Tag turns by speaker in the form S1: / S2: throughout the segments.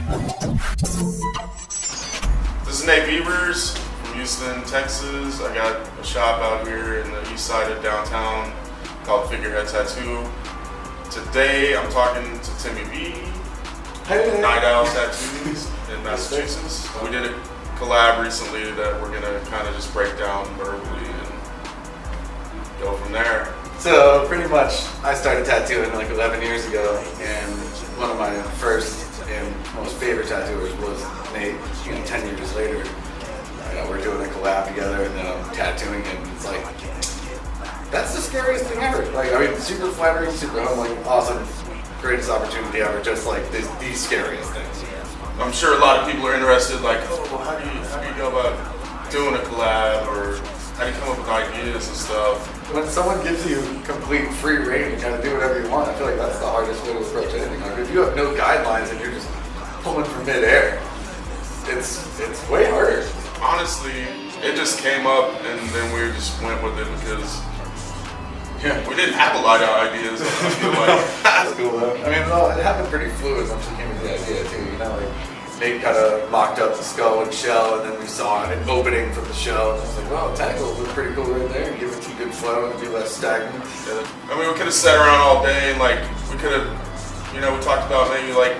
S1: This is Beavers from Houston, Texas. I got a shop out here in the east side of downtown called Figurehead Tattoo. Today I'm talking to Timmy B, Night Owl Tattoos in Massachusetts. We did a collab recently that we're gonna kind of just break down verbally and go from there.
S2: So pretty much I started tattooing like 11 years ago, and one of my first and most favorite tattooers was Nate. 10 years later, we're doing a collab together, and then I'm tattooing him. It's like, that's the scariest thing ever. Like, I mean, super flattering, super humbling, awesome, greatest opportunity ever. Just like the scariest things.
S1: I'm sure a lot of people are interested, like, oh, well, how do you go about doing a collab, or how do you come up with ideas and stuff?
S2: When someone gives you complete free reign to kind of do whatever you want, I feel like that's the hardest way to approach anything. Like, if you have no guidelines and you're just pulling from midair, it's way harder.
S1: Honestly, it just came up, and then we just went with it because we didn't have a lot of ideas. I feel like.
S2: That's cool though. I mean, it happened pretty fluid once we came with the idea too. Like Nate kind of mocked up the skull and shell, and then we saw an opening from the shell, and I was like, wow, tentacle would look pretty cool right there, and give it some good flow and be less stagnant.
S1: Yeah. I mean, we could have sat around all day, and like we could have, we talked about maybe like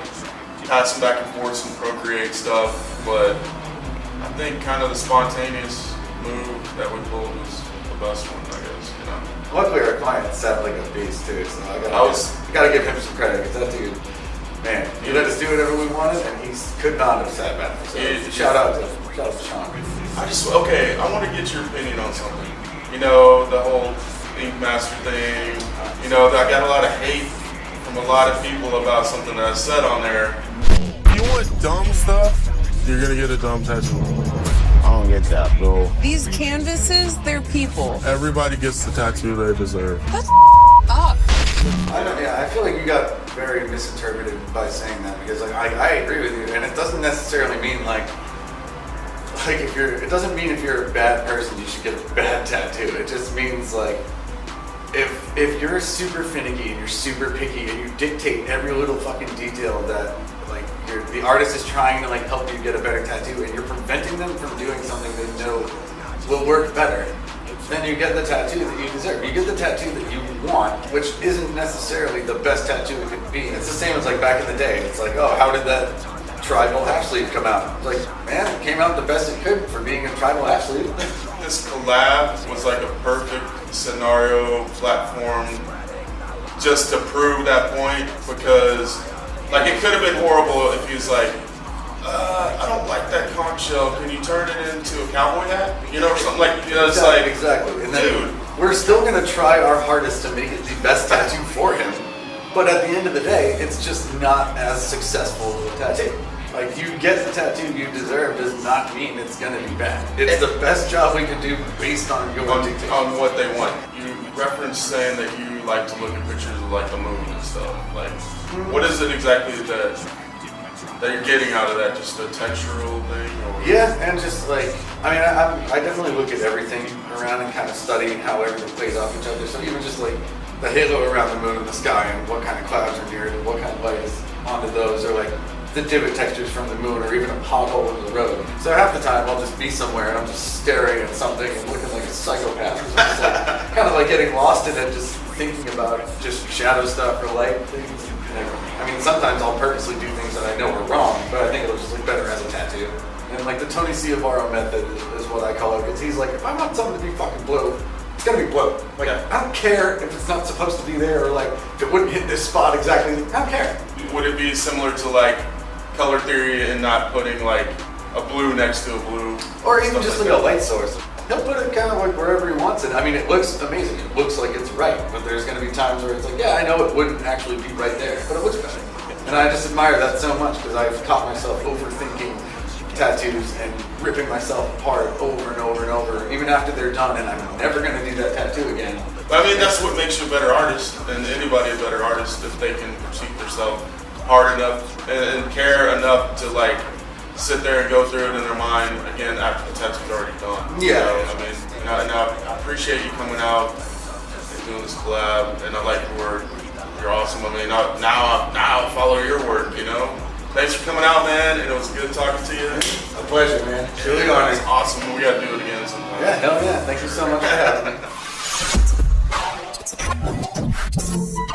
S1: passing back and forth some procreate stuff, but I think kind of the spontaneous move that we pulled was the best one, I guess.
S2: Luckily, our client sounded like a beast too, so I gotta give him some credit, because that dude, man, he let us do whatever we wanted, and he could not have sat back. So shout out to Sean.
S1: I want to get your opinion on something. The whole Ink Master thing. I got a lot of hate from a lot of people about something that I said on there. You want dumb stuff? You're gonna get a dumb tattoo.
S3: I don't get that, bro.
S4: These canvases, they're people.
S1: Everybody gets the tattoo they deserve.
S4: That's up.
S2: I feel like you got very misinterpreted by saying that, because like I agree with you, and it doesn't necessarily mean it doesn't mean if you're a bad person you should get a bad tattoo. It just means like if you're super finicky and you're super picky and you dictate every little fucking detail that the artist is trying to help you get a better tattoo, and you're preventing them from doing something they know will work better, then you get the tattoo that you deserve. You get the tattoo that you want, which isn't necessarily the best tattoo it could be. It's the same as back in the day. It's like, oh, how did that tribal half sleeve come out? It's like, man, it came out the best it could for being a tribal half sleeve.
S1: This collab was like a perfect scenario platform just to prove that point, because it could have been horrible if he was like, I don't like that conch shell, can you turn it into a cowboy hat? Or something it's
S2: exactly. And then we're still going to try our hardest to make it the best tattoo for him, but at the end of the day, it's just not as successful of a tattoo. You get the tattoo you deserve does not mean it's going to be bad. It's the best job we can do based on your dictation.
S1: On what they want. You referenced saying that you like to look at pictures of the moon and stuff. What is it exactly that you're getting out of that? Just a textural thing? Or?
S2: Yeah, and just I definitely look at everything around and kind of study how everything plays off each other. So even just the halo around the moon and the sky, and what kind of clouds are near it, and what kind of light is onto those, or the divot textures from the moon, or even a pothole in the road. So half the time I'll just be somewhere and I'm just staring at something and looking like a psychopath. Or just kind of getting lost in it, just thinking about just shadow stuff or light things. Sometimes I'll purposely do things that I know are wrong, but I think it'll just look better as a tattoo. And the Tony Ciavaro method is what I call it, because he's like, if I want something to be fucking blue, it's gonna be blue. I don't care if it's not supposed to be there, or if it wouldn't hit this spot exactly. I don't care.
S1: Would it be similar to color theory and not putting a blue next to a blue?
S2: Or even just a light source. He'll put it kind of wherever he wants it. It looks amazing. It looks like it's right, but there's going to be times where it's I know it wouldn't actually be right there, but it looks better. And I just admire that so much, because I've caught myself overthinking tattoos and ripping myself apart over and over and over, even after they're done, and I'm never going to do that tattoo again.
S1: That's what makes you a better artist, and anybody a better artist, if they can perceive themselves hard enough and care enough to sit there and go through it in their mind again after the tattoo's already done.
S2: Yeah.
S1: I appreciate you coming out and doing this collab, and I like your work. You're awesome. Now I'll follow your work. thanks for coming out, man. And it was good talking to you.
S2: A pleasure, man. Really honor.
S1: It's awesome. We gotta do it again sometime.
S2: Yeah, hell yeah. Thank you so much for having me.